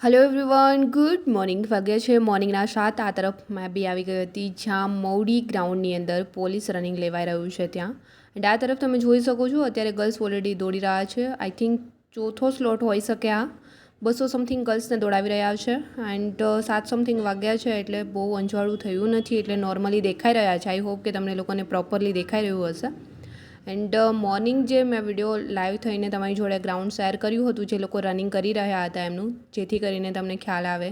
Hello everyone good morning વાગ્યા છે મોર્નિંગના 7 આ તરફ મેં બી આવી ગઈ હતી જ્યાં મૌડી ગ્રાઉન્ડની અંદર પોલીસ રનિંગ લેવાઈ રહ્યું છે ત્યાં એન્ડ આ તરફ તમે જોઈ શકો છો અત્યારે ગર્લ્સ ઓલરેડી દોડી રહ્યા છે આઈ થિંક ચોથો સ્લોટ હોઈ શકે આ 200 સમથિંગ ગર્લ્સને દોડાવી રહ્યા છે એન્ડ 7 સમથિંગ વાગ્યા છે એટલે બહુ અંજવાળું થયું નથી એટલે નોર્મલી દેખાઈ રહ્યા છે આઈ હોપ કે તમને લોકોને પ્રોપરલી દેખાઈ રહ્યું હશે એન્ડ મોર્નિંગ જે મેં વિડીયો લાઈવ થઈને તમારી જોડે ગ્રાઉન્ડ શેર કર્યું હતું જે લોકો રનિંગ કરી રહ્યા હતા એમનું જેથી કરીને તમને ખ્યાલ આવે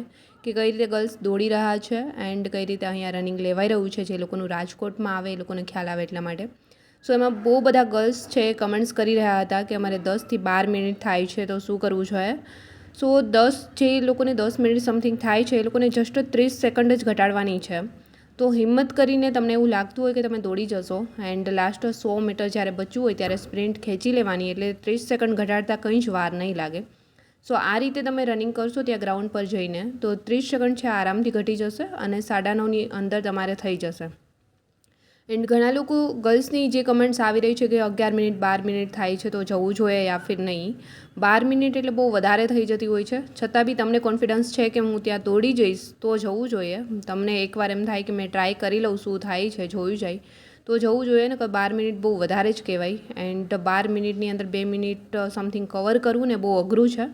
કે કઈ રીતે ગર્લ્સ દોડી રહ્યા છે એન્ડ કઈ રીતે અહીંયા રનિંગ લેવાઈ રહ્યું છે જે લોકોનું રાજકોટમાં આવે એ લોકોને ખ્યાલ આવે એટલા માટે સો એમાં બહુ બધા ગર્લ્સ છે કમેન્ટ્સ કરી રહ્યા હતા કે અમારે 10 થી 12 મિનિટ થાય છે તો શું કરવું જોઈએ સો જે લોકોને 10 મિનિટ સમથિંગ થાય છે એ લોકોને જસ્ટ 30 સેકન્ડ જ ઘટાડવાની છે તો હિંમત કરીને તમને એવું લાગતું હોય કે તમે દોડી જશો એન્ડ લાસ્ટ 100 મીટર જ્યારે બચ્યું હોય ત્યારે સ્પ્રિન્ટ ખેંચી લેવાની એટલે 30 સેકન્ડ ઘટાડતા કંઈ જ વાર નહીં લાગે સો આ રીતે તમે રનિંગ કરશો ત્યાં ગ્રાઉન્ડ પર જઈને તો 30 સેકન્ડ છે આરામથી ઘટી જશે અને 9:30ની અંદર તમારે થઈ જશે એન્ડ ઘણા લોકો ગર્લ્સની જે કમેન્ટ્સ આવી રહી છે કે 11 મિનિટ 12 મિનિટ થાય છે તો જવું જોઈએ યા ફિર નહીં 12 મિનિટ એટલે બહુ વધારે થઈ જતી હોય છે છતાં બી તમને કોન્ફિડન્સ છે કે હું ત્યાં દોડી જઈશ તો જવું જોઈએ તમને એકવાર એમ થાય કે મેં ટ્રાય કરી લઉં શું થાય છે જોયું જાય તો જવું જોઈએ ને કે 12 મિનિટ બહુ વધારે જ કહેવાય એન્ડ 12 મિનિટની અંદર 2 મિનિટ સમથિંગ કવર કરવું ને બહુ અઘરું છે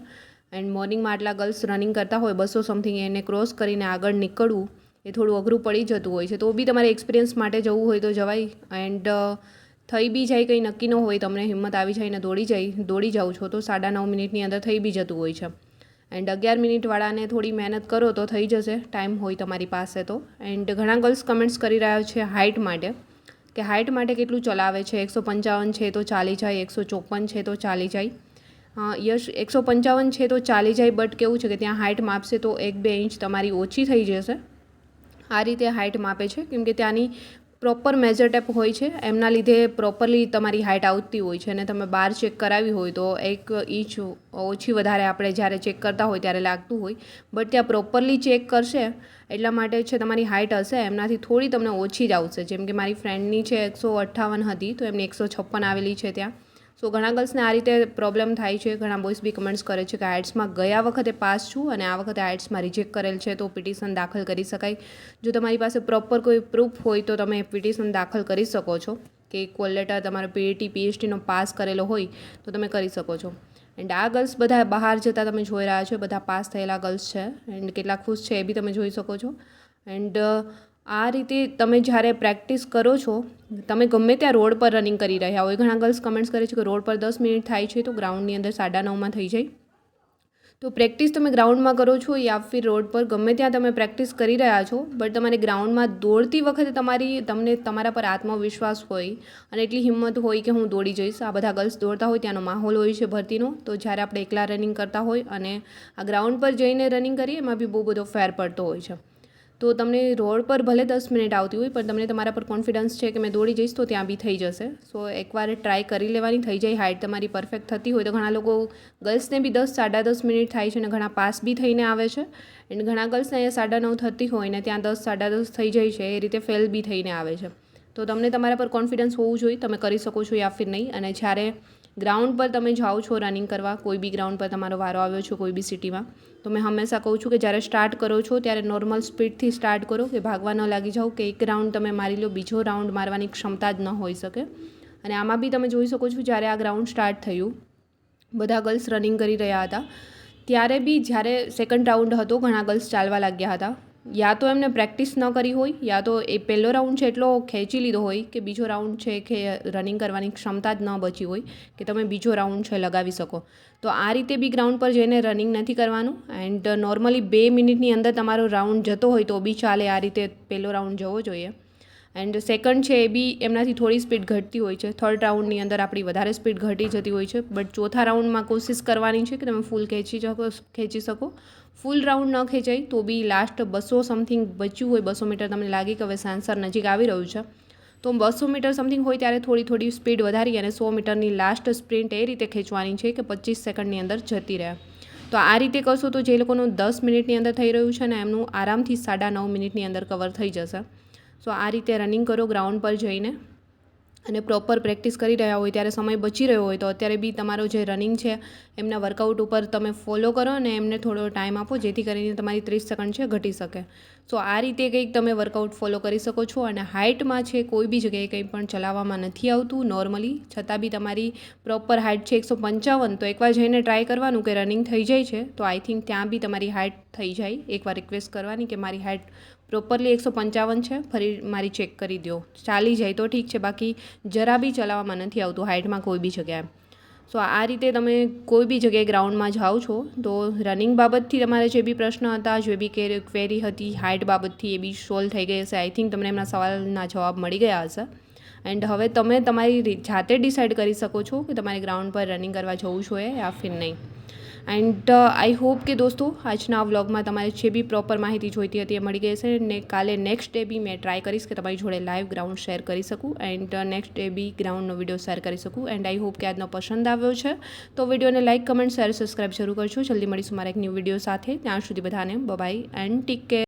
એન્ડ મોર્નિંગમાં આટલા ગર્લ્સ રનિંગ કરતા હોય 200 સમથિંગ એને ક્રોસ કરીને આગળ નીકળવું એ થોડું અઘરું પડી જતું હોય છે તો બી તમારે એક્સપિરિયન્સ માટે જવું હોય તો જવાય એન્ડ થઈ બી જાય કંઈ નક્કી ન હોય તમને હિંમત આવી જાય ને દોડી જાઓ છો તો 9:30 મિનિટની અંદર થઈ બી જતું હોય છે એન્ડ 11 મિનિટવાળાને થોડી મહેનત કરો તો થઈ જશે ટાઈમ હોય તમારી પાસે તો એન્ડ ઘણા ગર્લ્સ કમેન્ટ્સ કરી રહ્યા છે હાઇટ માટે કે હાઇટ માટે કેટલું ચલાવે છે 155 છે તો ચાલી જાય 154 છે તો ચાલી જાય યશ 155 છે તો ચાલી જાય બટ કેવું છે કે ત્યાં હાઇટ માપશે તો 1-2 ઇંચ તમારી ઓછી થઈ જશે આ રીતે હાઇટ માપે છે કેમ કે ત્યાંની પ્રોપર મેજર ટેપ હોય છે એમના લીધે પ્રોપરલી તમારી હાઇટ આવતી હોય છે અને તમે બહાર ચેક કરાવી હોય તો 1 ઇંચ ઓછી વધારે આપણે જ્યારે ચેક કરતા હોય ત્યારે લાગતું હોય બટ ત્યાં પ્રોપરલી ચેક કરશે એટલા માટે છે તમારી હાઇટ હશે એમનાથી થોડી તમને ઓછી જ આવશે જેમ કે મારી ફ્રેન્ડની છે 158 હતી તો એમની 156 આવેલી છે ત્યાં સો ઘણા ગર્લ્સને આ રીતે પ્રોબ્લેમ થાય છે ઘણા બોಯ್સ બી કમેન્ટ્સ કરે છે કે આઇટ્સમાં ગયા વખતે પાસ છું અને આ વખતે આઇટ્સમાં રિજેક્ટ કરેલ છે તો પિટિશન દાખલ કરી શકાય જો તમારી પાસે પ્રોપર કોઈ પ્રૂફ હોય તો તમે પિટિશન દાખલ કરી શકો છો કે કોલ લેટર તમારો પીએટી પીએચડીનો પાસ કરેલો હોય તો તમે કરી શકો છો એન્ડ આ ગર્લ્સ બધા બહાર જતાં તમે જોઈ રહ્યા છો બધા પાસ થયેલા ગર્લ્સ છે એન્ડ કેટલા ખુશ છે એ બી તમે જોઈ શકો છો એન્ડ આ રીતે તમે જ્યારે પ્રેક્ટિસ કરો છો તમે ગમે ત્યાં રોડ પર રનિંગ કરી રહ્યા હોય ઘણા ગર્લ્સ કમેન્ટ્સ કરે છે કે રોડ પર 10 મિનિટ થાય છે તો ગ્રાઉન્ડની અંદર 9:30માં થઈ જાય તો પ્રેક્ટિસ તમે ગ્રાઉન્ડમાં કરો છો યા ફિર રોડ પર ગમે ત્યાં તમે પ્રેક્ટિસ કરી રહ્યા છો બટ તમારે ગ્રાઉન્ડમાં દોડતી વખતે તમને તમારા પર આત્મવિશ્વાસ હોય અને એટલી હિંમત હોય કે હું દોડી જઈશ આ બધા ગર્લ્સ દોડતા હોય ત્યાંનો માહોલ હોય છે ભરતીનો તો જ્યારે આપણે એકલા રનિંગ કરતા હોય અને આ ગ્રાઉન્ડ પર જઈને રનિંગ કરીએ એમાં બી બહુ બધો ફેર પડતો હોય છે તો તમને રોડ પર ભલે 10 મિનિટ આવતી હોય પણ તમને તમારા પર કોન્ફિડન્સ છે કે મેં દોડી જઈશ તો ત્યાં બી થઈ જશે સો એકવાર ટ્રાય કરી લેવાની થઈ જાય હાઇટ તમારી પરફેક્ટ થતી હોય તો ઘણા લોકો ગર્લ્સને બી 10-10.5 મિનિટ થાય છે અને ઘણા પાસ બી થઈને આવે છે એન્ડ ઘણા ગર્લ્સને અહીંયા 9:30 થતી હોય ને ત્યાં 10-10.5 થઈ જાય છે એ રીતે ફેલ બી થઈને આવે છે તો તમને તમારા પર કોન્ફિડન્સ હોવું જોઈએ તમે કરી શકો છો યા ફિર નહીં અને જ્યારે ગ્રાઉન્ડ પર તમે જાઓ છો રનિંગ કરવા કોઈ બી ગ્રાઉન્ડ પર તમારો વારો આવ્યો છે કોઈ બી સિટીમાં તો મેં હંમેશા કહું છું કે જ્યારે સ્ટાર્ટ કરો છો ત્યારે નોર્મલ સ્પીડથી સ્ટાર્ટ કરો કે ભાગવા ન લાગી જાઓ કે એક રાઉન્ડ તમે મારી લો બીજો રાઉન્ડ મારવાની ક્ષમતા જ ન હોઈ શકે અને આમાં બી તમે જોઈ શકો છો જ્યારે આ ગ્રાઉન્ડ સ્ટાર્ટ થયું બધા ગર્લ્સ રનિંગ કરી રહ્યા હતા ત્યારે બી જ્યારે સેકન્ડ રાઉન્ડ હતો ઘણા ગર્લ્સ ચાલવા લાગ્યા હતા યા તો એમને પ્રેક્ટિસ ન કરી હોય યા તો એ પહેલો રાઉન્ડ છે એટલો ખેંચી લીધો હોય કે બીજો રાઉન્ડ છે કે રનિંગ કરવાની ક્ષમતા જ ન બચી હોય કે તમે બીજો રાઉન્ડ છે લગાવી શકો તો આ રીતે બી ગ્રાઉન્ડ પર જઈને રનિંગ નથી કરવાનું એન્ડ નોર્મલી 2 મિનિટની અંદર તમારો રાઉન્ડ જતો હોય તો બી ચાલે આ રીતે પહેલો રાઉન્ડ જવો જોઈએ એન્ડ સેકન્ડ છે એ બી એમનાથી થોડી સ્પીડ ઘટતી હોય છે થર્ડ રાઉન્ડની અંદર આપણી વધારે સ્પીડ ઘટી જતી હોય છે બટ ચોથા રાઉન્ડમાં કોશિશ કરવાની છે કે તમે ફૂલ ખેંચી શકો ફૂલ રાઉન્ડ ન ખેંચાય તો બી લાસ્ટ 200 સમથિંગ બચ્યું હોય 200 મીટર તમને લાગે કે હવે સેન્સર નજીક આવી રહ્યું છે તો 200 મીટર સમથિંગ હોય ત્યારે થોડી સ્પીડ વધારી અને 100 મીટરની લાસ્ટ સ્પ્રિન્ટ એ રીતે ખેંચવાની છે કે 25 સેકન્ડની અંદર જતી રહે તો આ રીતે કરશો તો જે લોકોનું 10 મિનિટની અંદર થઈ રહ્યું છે ને એમનું આરામથી 9.5 મિનિટની અંદર કવર થઈ જશે સો આ રીતે રનિંગ કરો ગ્રાઉન્ડ પર જઈને અને પ્રોપર પ્રેક્ટિસ કરી રહ્યા હોય ત્યારે સમય બચી રહ્યો હોય તો અત્યારે બી તમારો જે રનિંગ છે એમના વર્કઆઉટ ઉપર તમે ફોલો કરો અને એમને થોડો ટાઈમ આપો જેથી કરીને તમારી 30 સેકન્ડ છે ઘટી શકે. સો આ રીતે કંઈક તમે વર્કઆઉટ ફોલો કરી શકો છો. અને હાઇટમાં છે કોઈ બી જગ્યાએ કંઈ પણ ચલાવવામાં નથી આવતું નોર્મલી, છતાં બી તમારી પ્રોપર હાઇટ છે 155. તો એકવાર જઈને ટ્રાય કરવાનું કે રનિંગ થઈ જાય છે તો આઈ થિંક ત્યાં બી તમારી હાઇટ થઈ જાય. એકવાર રિક્વેસ્ટ કરવાની કે મારી હાઇટ પ્રોપરલી 155 છે, ફરી મારી ચેક કરી દો. ચાલી જાય તો ઠીક છે, બાકી જરા બી ચલાવવામાં નથી આવતું હાઇટમાં કોઈ બી જગ્યાએ. સો આ રીતે તમે કોઈ બી જગ્યાએ ગ્રાઉન્ડમાં જાઓ છો તો રનિંગ બાબતથી તમારે જે બી પ્રશ્ન હતા, જે બી ક્વેરી હતી હાઇટ બાબતથી, એ બી સોલ્વ થઈ ગઈ હશે. આઈ થિંક તમને એમના સવાલના જવાબ મળી ગયા હશે. એન્ડ હવે તમે તમારી જાતે ડિસાઇડ કરી શકો છો કે તમારે ગ્રાઉન્ડ પર રનિંગ કરવા જવું જોઈએ યા ફિર નહીં. એન્ડ આઈ હોપ કે દોસ્તો આજના વ્લોગમાં તમારે જે બી પ્રોપર માહિતી જોઈતી હતી એ મળી ગઈ છે. ને કાલે નેક્સ્ટ ડે બી મેં ટ્રાય કરીશ કે તમારી જોડે લાઈવ ગ્રાઉન્ડ શેર કરી શકું એન્ડ નેક્સ્ટ ડે બી ગ્રાઉન્ડનો વિડીયો શેર કરી શકું. એન્ડ આઈ હોપ કે આજનો પસંદ આવ્યો છે તો વિડીયોને લાઇક, કમેન્ટ, શેર, સબસ્ક્રાઈબ જરૂર કરજો. જલ્દી મળીશું મારા એક ન્યૂ વિડીયો સાથે. ત્યાં સુધી બધાને બાય એન્ડ ટેક કેર.